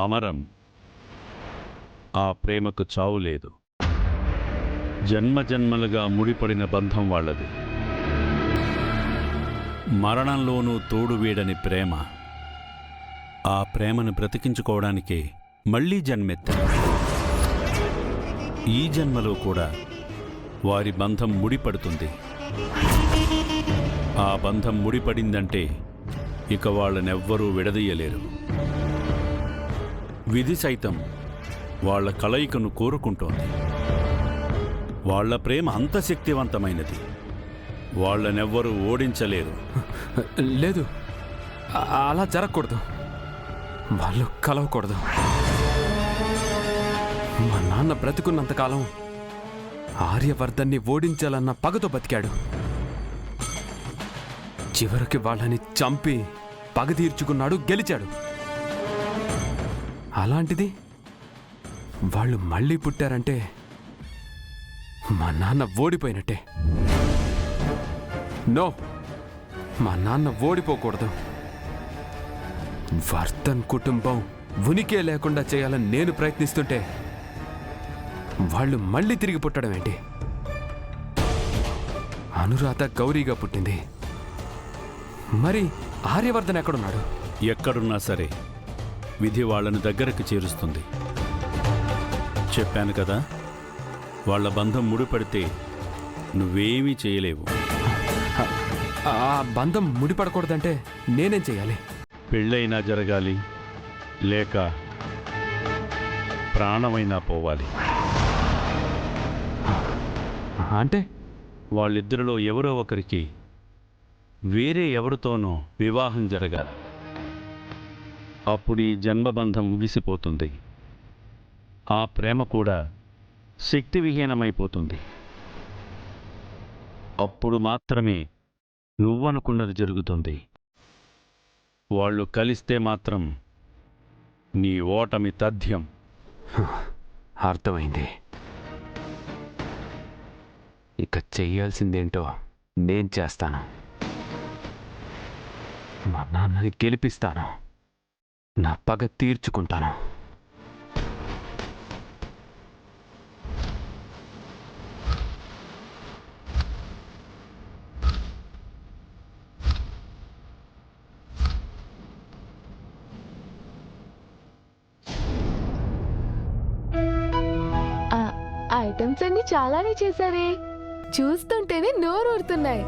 అమరం. ఆ ప్రేమకు చావు లేదు. జన్మజన్మలుగా ముడిపడిన బంధం వాళ్ళది. మరణంలోనూ తోడు వీడని ప్రేమ. ఆ ప్రేమను బ్రతికించుకోవడానికి మళ్లీ జన్మెత్తారు. ఈ జన్మలో కూడా వారి బంధం ముడిపడుతుంది. ఆ బంధం ముడిపడిందంటే ఇక వాళ్ళనెవ్వరూ విడదీయలేరు. విధి సైతం వాళ్ల కలయికను కోరుకుంటోంది. వాళ్ల ప్రేమ అంత శక్తివంతమైనది, వాళ్ళనెవ్వరూ ఓడించలేరు. లేదు, అలా జరగకూడదు. వాళ్ళు కలవకూడదు. మా నాన్న బ్రతుకున్నంతకాలం ఆర్యవర్ధన్ని ఓడించాలన్న పగతో బతికాడు. చివరికి వాళ్ళని చంపి పగ తీర్చుకున్నాడు, గెలిచాడు. అలాంటిది వాళ్ళు మళ్ళీ పుట్టారంటే మా నాన్న ఓడిపోయినట్టే. నో, మా నాన్న ఓడిపోకూడదు. వర్ధన్ కుటుంబం ఉనికే లేకుండా చేయాలని నేను ప్రయత్నిస్తుంటే వాళ్ళు మళ్ళీ తిరిగి పుట్టడం ఏంటి? అనురాధ గౌరీగా పుట్టింది. మరి ఆర్యవర్ధన్ ఎక్కడున్నాడు? ఎక్కడున్నా సరే విధి వాళ్లను దగ్గరకు చేరుస్తుంది. చెప్పాను కదా, వాళ్ల బంధం ముడిపడితే నువ్వేమీ చేయలేవు. ఆ బంధం ముడిపడకూడదంటే నేనేం చేయాలి? పెళ్ళైనా జరగాలి, లేక ప్రాణమైనా పోవాలి. అంటే వాళ్ళిద్దరిలో ఎవరో ఒకరికి వేరే ఎవరితోనో వివాహం జరగాలి. అప్పుడు ఈ జన్మబంధం ముగిసిపోతుంది. ఆ ప్రేమ కూడా శక్తివిహీనమైపోతుంది. అప్పుడు మాత్రమే నువ్వనుకున్నది జరుగుతుంది. వాళ్ళు కలిస్తే మాత్రం నీ ఓటమి తథ్యం. అర్థమైంది. ఇక చెయ్యాల్సిందేంటో నేను చేస్తాను. మా నాన్నని గెలిపిస్తాను. నా పగ తీర్చుకుంటాను. ఐటమ్స్ అన్ని చాలానే చేశారే, చూస్తుంటేనే నోరూరుతున్నాయి.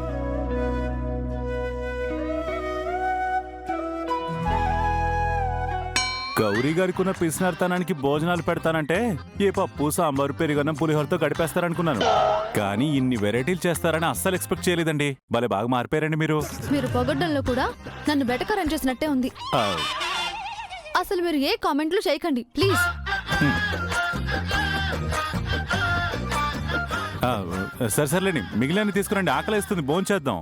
గౌరీ గారికి ఉన్న పిసినార్తనానికి భోజనాలు పెడతానంటే ఏ పప్పు, సాంబారు, పెరుగన్నం, పులిహోరతో గడిపేస్తారనుకున్నాను. కానీ ఇన్ని వెరైటీలు చేస్తారని అస్సలు ఎక్స్పెక్ట్ చేయలేదండి. భలే బాగా మారిపోయారండి మీరు. మీరు పొగడ్డంలో కూడా నన్ను బెటకరం చేసినట్టే ఉంది. అసలు మీరు ఏ కామెంట్లు చేయకండి ప్లీజ్. సరేలేండి, మిగిలిన తీసుకురండి. ఆకలిస్తుంది, భోంచేద్దాం.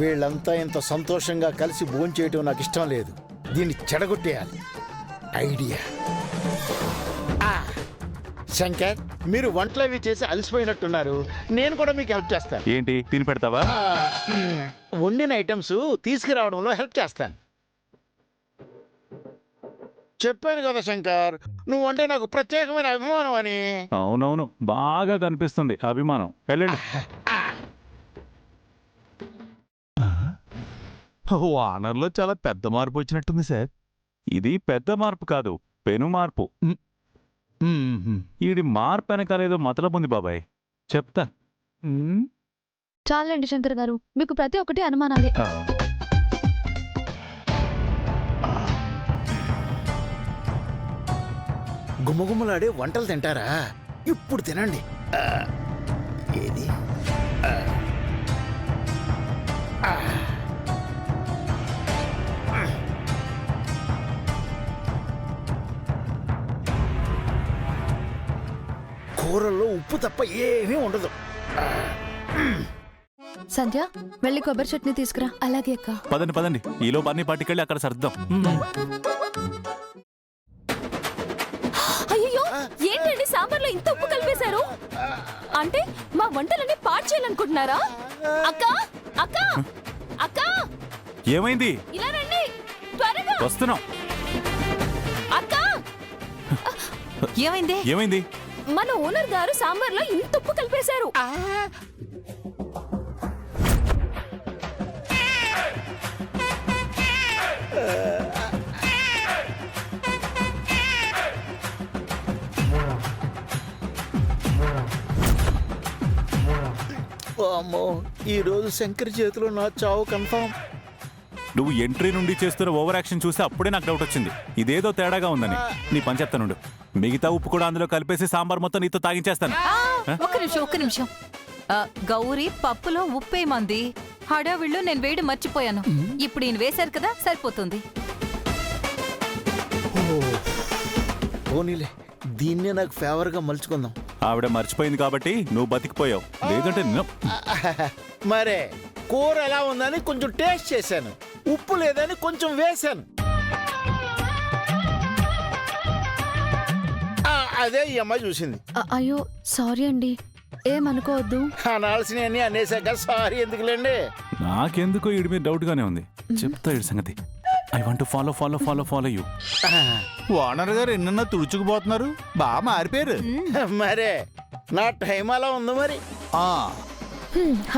వీళ్ళంతా ఇంత సంతోషంగా కలిసి భోంచేయటం నాకు ఇష్టం లేదు. దీన్ని చెడగొట్టేయాలి. ఐడియా. శంకర్, మీరు వంటలు అవి చేసి అలసిపోయినట్టున్నారు. నేను కూడా మీకు హెల్ప్ చేస్తాను. ఏంటి తిని పెడతావా? వండిన ఐటమ్స్ తీసుకురావడంలో హెల్ప్ చేస్తాను. చెప్పాను కదా శంకర్, నువ్వు అంటే నాకు ప్రత్యేకమైన అభిమానం అని. అవునవును, బాగా కనిపిస్తుంది అభిమానం. వెళ్ళండి. వానర్లో చాలా పెద్ద మార్పు వచ్చినట్టుంది సార్. ఇది పెద్ద మార్పు కాదు, పెను మార్పు. ఈడి మార్పు వెనకాలేదో మతలబు ఉంది బాబాయ్, చెప్తా. చాలండి శంకర్ గారు, మీకు ప్రతి ఒక్కటి అనుమానాలే. గుమ్మగుమ్మలాడే వంటలు తింటారా? ఇప్పుడు తినండి. ఏది కూరల్లో ఉప్పు తప్ప ఏమీ ఉండదు. సంధ్య, వెళ్ళి కొబ్బరి చట్నీ తీసుకురా. అలాగే అక్క. పదండి పదండి, ఈలో బన్నీ పాటికెళ్ళి అక్కడ సర్దాం. అయ్యో, ఏంటండి సాంబార్లో ఇంత ఉప్పు కలిపేశారు? అంటే మా వంటలన్నీ పాడు చేయాలనుకుంటున్నారా? అక్క అక్క అక్క, ఏమైంది? ఇలా రండి త్వరగా. వస్తున్నాం. అక్క ఏమైంది? ఏమైంది? మన ఓనర్ గారు సాంబార్లో ఇంత ఉప్పు కలిపేశారు. అమ్మో, ఈ రోజు శంకర్ చేతిలో నా చావు కన్ఫామ్. నువ్వు ఎంట్రీ నుండి చేస్తున్న ఓవర్ యాక్షన్ చూసి అప్పుడే నాకు డౌట్ వచ్చింది. ఇదేదో తేడాగా ఉందని. నీ పని చెప్తానుండు. మిగతా ఉప్పు కూడా అందులో కలిపేసి సాంబార్ మొత్తం నీతో తాగించేస్తాను. ఒక్క నిమిషం. గౌరీ పప్పులో ఉప్పేమంది. హడావిళ్ళు నేను వేడి మర్చిపోయాను. ఇప్పుడు ఈయన వేశారు కదా, సరిపోతుంది. పోనీలే, దీన్నే నాకు ఫేవర్గా మలుచుకుందాం. ఆవిడ మర్చిపోయింది కాబట్టి నువ్వు బతికిపోయావు. లేదంటే మరే కూర ఎలా ఉందని కొంచెం టేస్ట్ చేశాను, ఉప్పు లేదని కొంచెం వేశాను. అదే ఈ అమ్మాయి చూసింది. అయ్యో సారీ అండి, ఏమనుకోవద్దు. అనాల్సినవన్నీ అనేసాక సారీ ఎందుకులేండి. నాకెందుకో ఈడి మీద డౌట్ గానే ఉంది. చెప్తా ఈడి సంగతి. I want to follow you. Owner గారు ఎన్నన్నా తుడుచుకుపోతున్నారు, బాగా మారిపోయారు. మరే నా టైం అలా ఉంది మరి.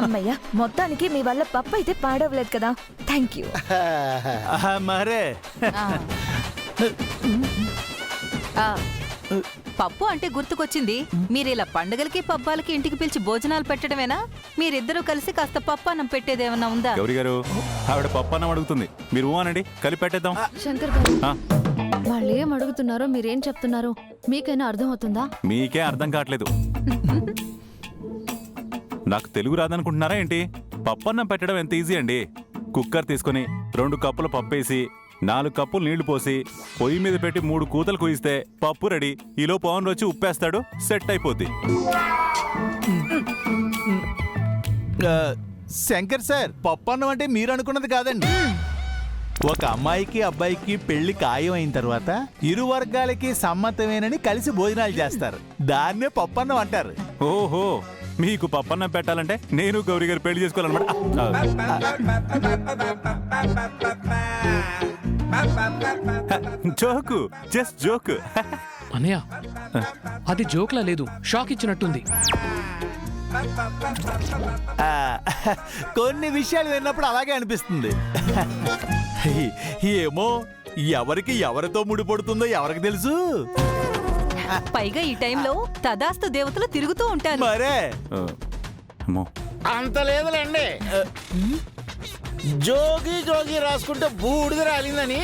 అమ్మయ్య, మొత్తానికి మీ వల్ల పప్పు అయితే పాడవలేదు కదా. Thank you. మరే పప్పు అంటే గుర్తుకొచ్చింది. మీరిలా పండుగలకి పబ్బాలకి ఇంటికి పిలిచి భోజనాలు పెట్టడమేనా? మీరిద్దరూ కలిసి కాస్త పప్పు అన్నం పెట్టేదేమన్నా ఉందా? గౌరీ గారు, ఆవిడ పప్పు అన్నం అడుగుతుంది. మీరు అనండి, కలిపి పెట్టేద్దాం. శంకర్ గారు, వాళ్ళు ఏం అడుగుతున్నారో మీరేం చెప్తున్నారో మీకైనా అర్థం అవుతుందా? మీకే అర్థం కావట్లేదు. నాకు తెలుగు రాదనుకుంటున్నారా ఏంటి? పప్పన్నం పెట్టడం ఎంత ఈజీ అండి. కుక్కర్ తీసుకుని 2 కప్పుల పప్పేసి 4 కప్పులు నీళ్లు పోసి పొయ్యి మీద పెట్టి 3 కూతలు కుయిస్తే పప్పు రెడీ. ఈలో పవన్ వచ్చి ఉప్పేస్తాడు, సెట్ అయిపోద్ది. శంకర్ సార్, పప్పన్నం అంటే మీరు అనుకున్నది కాదండి. ఒక అమ్మాయికి అబ్బాయికి పెళ్లి ఖాయం అయిన తర్వాత ఇరు వర్గాలకి సమ్మతమేనని కలిసి భోజనాలు చేస్తారు. దాన్నే పప్పన్నం అంటారు. ఓహో, మీకు పప్పన్నం పెట్టాలంటే నేను గౌరీ గారు పెళ్లి చేసుకోవాలన్నమాట. Joke, just joke. అనయ్య, అది జోక్లా లేదు, షాక్ ఇచ్చినట్టుంది. కొన్ని విషయాలు విన్నప్పుడు అలాగే అనిపిస్తుంది. ఏమో, ఎవరికి ఎవరితో ముడిపడుతుందో ఎవరికి తెలుసు. పైగా ఈ టైంలో తదాస్తు దేవతలు తిరుగుతూ ఉంటారు. మరే అంత లేదులేండి. జోగి జోగి రాసుకుంటే బూడిద రాలిందని.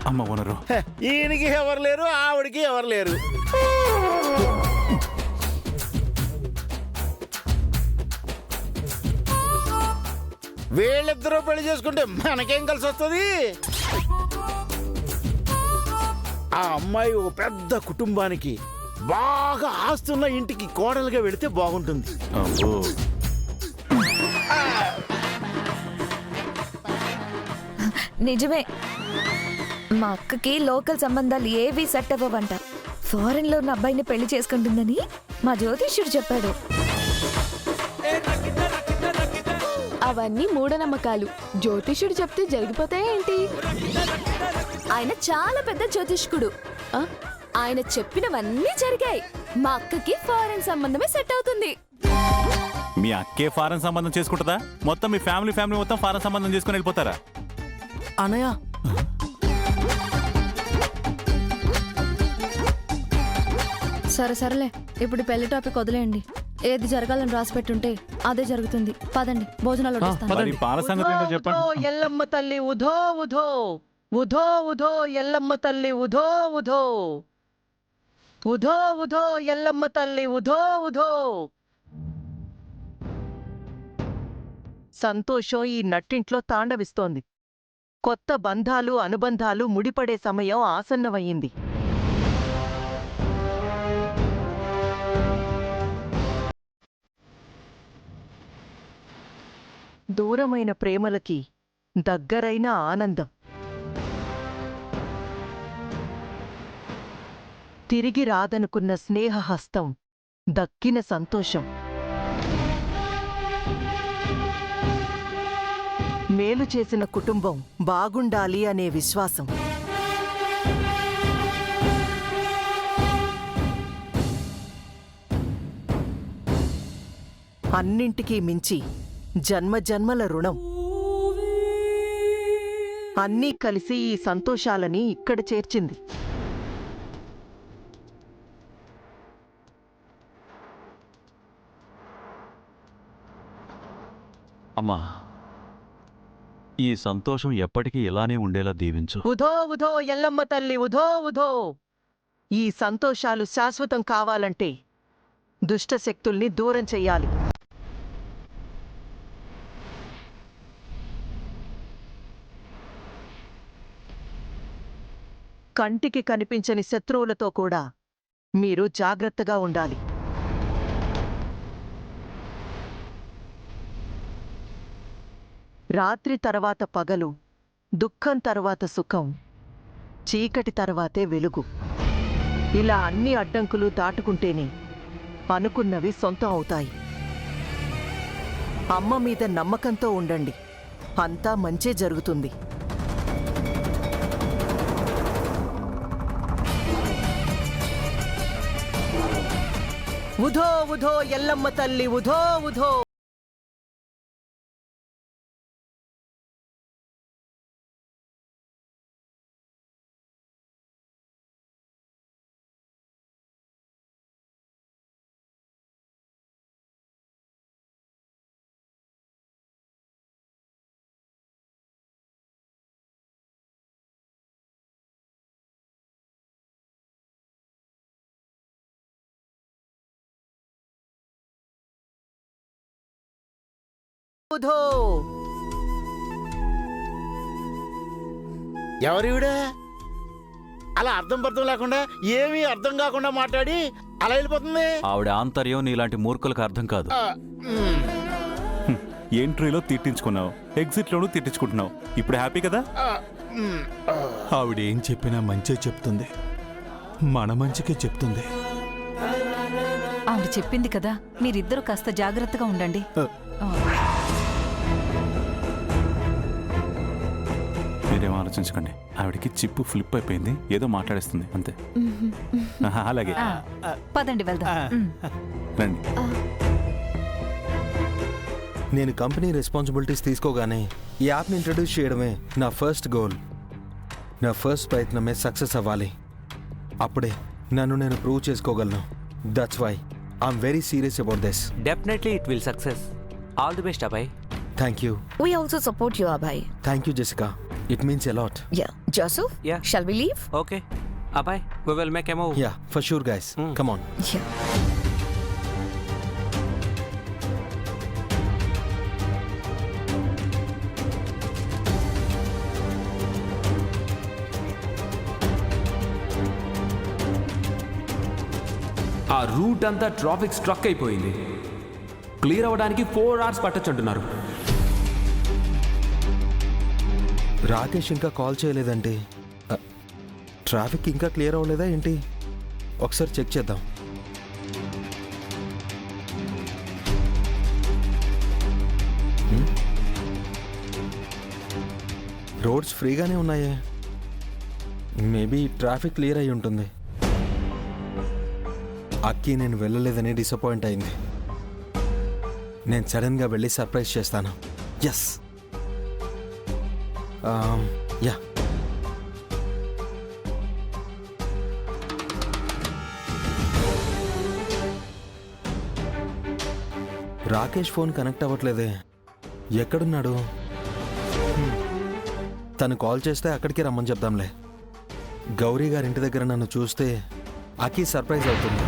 అమ్మ ఓనరు, ఈయనకి ఎవరు లేరు, ఆవిడికి ఎవరు లేరు. వీళ్ళిద్దరూ పెళ్లి చేసుకుంటే మనకేం కలిసి వస్తుంది? ఆ అమ్మాయి ఓ పెద్ద కుటుంబానికి బాగా ఆస్తున్న ఇంటికి కోడలుగా వెళితే బాగుంటుంది. నిజమే, మా అక్కకి లోకల్ సంబంధాలు ఏవి సెట్ అవ్వవంట. ఫారెన్ లో ఉన్న అబ్బాయిని పెళ్లి చేసుకుంటుందని మా జ్యోతిష్యుడు చెప్పాడు. అవన్నీ మూఢనమ్మకాలు. జ్యోతిష్యుడు చెప్తే జరిగిపోతాయా ఏంటి? ఆయన చాలా పెద్ద జ్యోతిష్కుడు. ఆయన చెప్పినవన్నీ జరిగాయి. మా అక్కకి ఫారెన్ సంబంధమే సెట్ అవుతుంది. మీ అక్కే ఫారెన్ సంబంధం చేసుకుంటుందా? మొత్తం మీ ఫ్యామిలీ మొత్తం ఫారెన్ సంబంధం చేసుకుని వెళ్ళిపోతారా? అనయ్య, సరేలే, ఇప్పుడు పెళ్లి టాపిక్ వదిలేయండి. ఏది జరగాలని రాసి పెట్టుంటే అదే జరుగుతుంది. పదండి, భోజనాలు వడ్డిస్తాను. మరి పాల సంగతి ఏంటో చెప్పండి. ఎల్లమ్మ తల్లి ఉధో ఉధో ఉధో ఉధో ఎల్లమ్మ తల్లి ఉధో ఉధో ఉధో ఉధో ఎల్లమ్మ తల్లి ఉధో ఉధో. సంతోషం ఈ నట్టింట్లో తాండవిస్తోంది. కొత్త బంధాలు అనుబంధాలు ముడిపడే సమయం ఆసన్నమయ్యింది. దూరమైన ప్రేమలకి దగ్గరైన ఆనందం, తిరిగి రాదనుకున్న స్నేహహస్తం, దక్కిన సంతోషం, మేలు చేసిన కుటుంబం బాగుండాలి అనే విశ్వాసం. అన్నింటికీ మించి జన్మజన్మల రుణం. అన్నీ కలిసి ఈ సంతోషాలని ఇక్కడ చేర్చింది. అమ్మా, ఈ సంతోషం ఎప్పటికీ ఇలానే ఉండేలా దీవించు. ఉధో ఉధో ఎల్లమ్మ తల్లి ఉధో ఉధో. ఈ సంతోషాలు శాశ్వతం కావాలంటే దుష్ట శక్తుల్ని దూరం చెయ్యాలి. కంటికి కనిపించని శత్రువులతో కూడా మీరు జాగ్రత్తగా ఉండాలి. రాత్రి తర్వాత పగలు, దుఃఖం తర్వాత సుఖం, చీకటి తర్వాతే వెలుగు. ఇలా అన్ని అడ్డంకులు దాటుకుంటేనే అనుకున్నవి సొంతం అవుతాయి. అమ్మ మీద నమ్మకంతో ఉండండి, అంతా మంచే జరుగుతుంది. ఉధో ఉధో ఎల్లమ్మ తల్లి ఉధో ఉధో. ఉధో. ఎవరివిడా అలా అర్థం పర్థం లేకుండా ఏమీ అర్థం కాకుండా మాట్లాడి అలా వెళ్ళిపోతుంది? ఆవిడ ఆంతర్యం నీలాంటి మూర్ఖులకు అర్థం కాదు. ఎంట్రీలో తిట్టించుకున్నావు, ఎగ్జిట్లోనూ తిట్టించుకుంటున్నావు. ఇప్పుడు హ్యాపీ కదా? ఆవిడేం చెప్పినా మంచే చెప్తుంది, మన మంచికే చెప్తుంది. ఆవిడ చెప్పింది కదా, మీరిద్దరూ కాస్త జాగ్రత్తగా ఉండండి. మీరేం ఆలోచించకండి. ఆవిడకి చిప్పు ఫ్లిప్ అయిపోయింది, ఏదో మాట్లాడేస్తుంది అంతే. అలాగే పదండి వెళ్దాం. రండి. నేను కంపెనీ రెస్పాన్సిబిలిటీస్ తీసుకోగానే ఈ యాప్ని ఇంట్రడ్యూస్ చేయడమే నా ఫస్ట్ గోల్. నా ఫస్ట్ ప్రయత్నమే సక్సెస్ అవ్వాలి. అప్పుడే నన్ను నేను ప్రూవ్ చేసుకోగలను. That's why I'm very serious about this. Definitely it will success. All the best Abhay. Thank you. We also support you, Abhay. Thank you, Jessica. It means a lot. Yeah. Joseph? Yeah. Shall we leave? Okay. Abhay, we will make a move. Yeah, for sure, guys. Come on. Yeah. ఆ route అంతా traffic struck అయిపోయింది. Clear అవ్వడానికి 4 hours పట్టొచ్చంటున్నారు. Rakesh ఇంకా call చేయలేదండి. Traffic ఇంకా clear అవ్వలేదా ఏంటి? ఒకసారి చెక్ చేద్దాం. రోడ్స్ ఫ్రీగానే ఉన్నాయే. మేబీ ట్రాఫిక్ క్లియర్ అయి ఉంటుంది. అక్కి నేను వెళ్ళలేదని డిసప్పాయింట్ అయింది. నేను సడన్గా వెళ్ళి సర్ప్రైజ్ చేస్తాను. Yes. Yeah. Rakesh phone connect అవ్వట్లేదే. ఎక్కడున్నాడు? తను కాల్ చేస్తే అక్కడికి రమ్మని చెప్దాంలే. గౌరీ గారి ఇంటి దగ్గర నన్ను చూస్తే అకి సర్ప్రైజ్ అవుతుంది.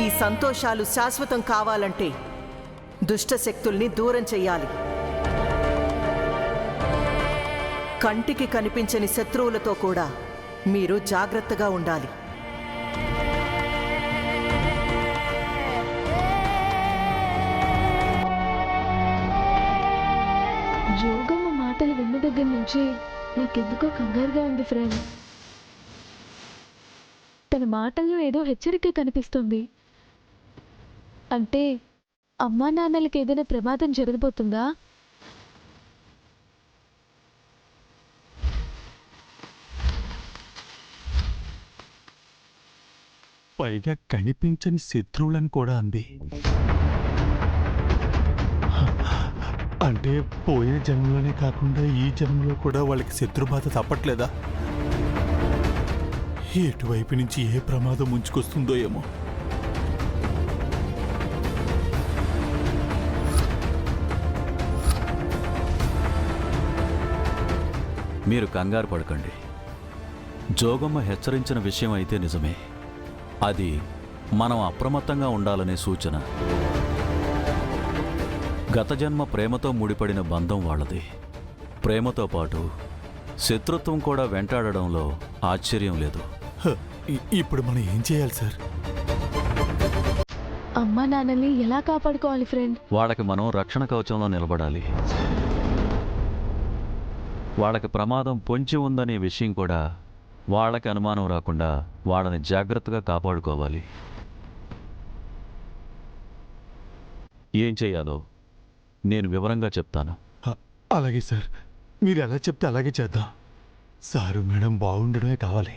ఈ సంతోషాలు శాశ్వతం కావాలంటే దుష్ట శక్తుల్ని దూరం చెయ్యాలి. కంటికి కనిపించని శత్రువులతో కూడా మీరు జాగ్రత్తగా ఉండాలి. జోగమ్మ మాటలు విన్న దగ్గర నుంచి నాకెందుకో కంగారుగా ఉంది ఫ్రెండ్. తన మాటల్లో ఏదో హెచ్చరిక కనిపిస్తుంది. అంటే అమ్మా నాన్నలకి ఏదైనా ప్రమాదం జరగబోతుందా? పైగా కనిపించని శత్రువులను కూడా అంది. అంటే పోయిన జన్మలోనే కాకుండా ఈ జన్మలో కూడా వాళ్ళకి శత్రుబాధ తప్పట్లేదా? ఎటువైపు నుంచి ఏ ప్రమాదం ముంచుకొస్తుందో ఏమో. మీరు కంగారు పడకండి. జోగమ్మ హెచ్చరించిన విషయం అయితే నిజమే. అది మనం అప్రమత్తంగా ఉండాలనే సూచన. గత జన్మ ప్రేమతో ముడిపడిన బంధం వాళ్ళది. ప్రేమతో పాటు శత్రుత్వం కూడా వెంటాడడంలో ఆశ్చర్యం లేదు. ఇప్పుడు మనం ఏం చేయాలి సార్? అమ్మా నాన్నల్ని ఎలా కాపాడుకోవాలి ఫ్రెండ్? వాళ్ళకి మనం రక్షణ కవచంలో నిలబడాలి. వాళ్ళకి ప్రమాదం పొంచి ఉందనే విషయం కూడా వాళ్ళకి అనుమానం రాకుండా వాళ్ళని జాగ్రత్తగా కాపాడుకోవాలి. ఏం చేయాలో నేను వివరంగా చెప్తాను. అలాగే సార్, మీరు ఎలా చెప్తే అలాగే చేద్దాం. సారు మేడం బాగుండడమే కావాలి.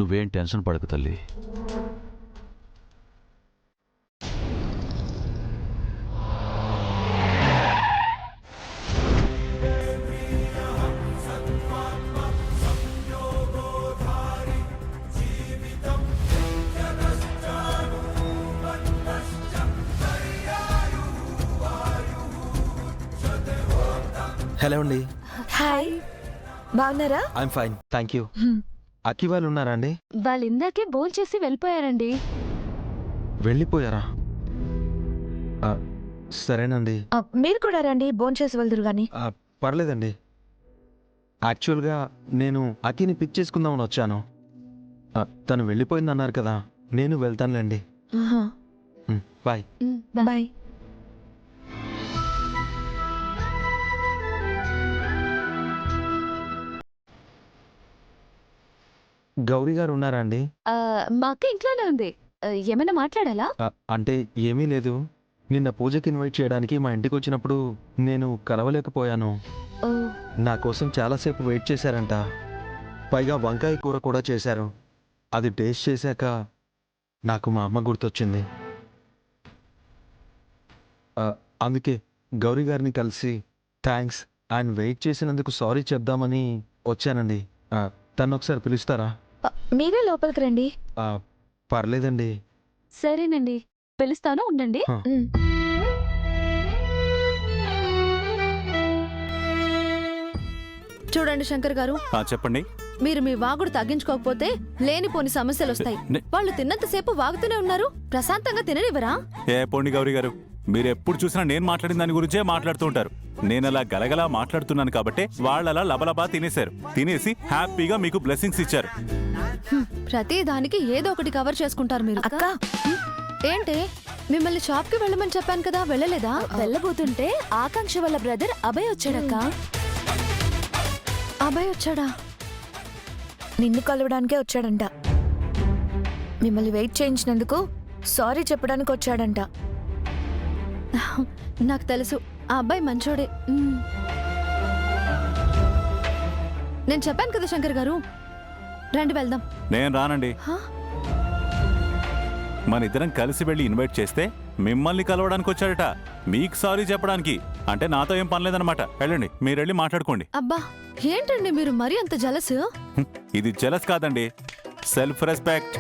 నువ్వేం టెన్షన్ పడకు తల్లి. హలో అండి. హాయ్, బాగున్నారా? I'm fine, thank you. అక్కి వాళ్ళు ఉన్నారా అండి? వాళ్ళు ఇందాకే భోంచేసి చేసి వెళ్ళిపోయారండి. వెళ్ళిపోయారా? సరేనండి. మీరు కూడా రండి, భోంచేసి వెళ్దురు గాని. పర్లేదండి. యాక్చువల్గా నేను అక్కిని పిక్ చేసుకుందామని వచ్చాను. తను వెళ్ళిపోయింది అన్నారు కదా, నేను వెళ్తానులేండి. బాయ్. బాయ్. గౌరీ గారు ఉన్నారా అండి? మా అక్క ఇంట్లోనే ఉంది. ఏమైనా మాట్లాడాలా? అంటే ఏమీ లేదు. నిన్న పూజకి ఇన్వైట్ చేయడానికి మా ఇంటికి వచ్చినప్పుడు నేను కలవలేకపోయాను. నా కోసం చాలాసేపు వెయిట్ చేశారంట. పైగా వంకాయ కూర కూడా చేశారు. అది టేస్ట్ చేశాక నాకు మా అమ్మ గుర్తొచ్చింది. అందుకే గౌరీ గారిని కలిసి థ్యాంక్స్ అండ్ వెయిట్ చేసినందుకు సారీ చెప్దామని వచ్చానండి. తను ఒకసారి పిలుస్తారా? మీరే లోపలికి రండి. పర్లేదండి. సరేనండి, పిలుస్తాను, ఉండండి. చూడండి శంకర్ గారు, చెప్పండి. మీరు మీ వాగుడు తగ్గించుకోకపోతే లేనిపోని సమస్యలు వస్తాయి. వాళ్ళు తిన్నంతసేపు వాగుతూనే ఉన్నారు, ప్రశాంతంగా తిననివ్వరా? ఏ పోండి గౌరీ గారు, మీరు ఎప్పుడు చూసినా నేను మాట్లాడిన దాని గురించే మాట్లాడుతూ ఉంటారు. నేను అలా గలగలా మాట్లాడుతున్నాను కాబట్టి వాళ్ళలా లబలబా తినేశారు. తినేసి హ్యాపీగా మీకు బ్లెస్సింగ్స్ ఇచ్చారు. ప్రతి దానికి ఏదో ఒకటి కవర్ చేసుకుంటారు మీరు. అక్క, ఏంటి మిమ్మల్ని షాప్ కి వెళ్ళమని చెప్పాను కదా, వెళ్ళలేదా? వెళ్ళబోతుంటే ఆకాంక్ష వాళ్ళ బ్రదర్ అభయ్ వచ్చాడక్క. అభయ్ వచ్చాడా? నిన్ను కలవడానికే వచ్చాడంట. మిమ్మల్ని వెయిట్ చేయించినందుకు సారీ చెప్పడానికి వచ్చాడంట. నాకు తెలుసు, ఆ అబ్బాయి మంచోడే. నేను చెప్పాను కదా శంకర్ గారు, రండి వెళ్దాం. నేను రానండి. మన ఇద్దరం కలిసి వెళ్ళి ఇన్వైట్ చేస్తే మిమ్మల్ని కలవడానికి వచ్చాడట, మీకు సారీ చెప్పడానికి. అంటే నాతో ఏం పనిలేదన్నమాట. వెళ్ళండి, మీరు వెళ్ళి మాట్లాడుకోండి. అబ్బా ఏంటండి మీరు మరీ అంత జలస్? ఇది జలస్ కాదండి, సెల్ఫ్ రెస్పెక్ట్.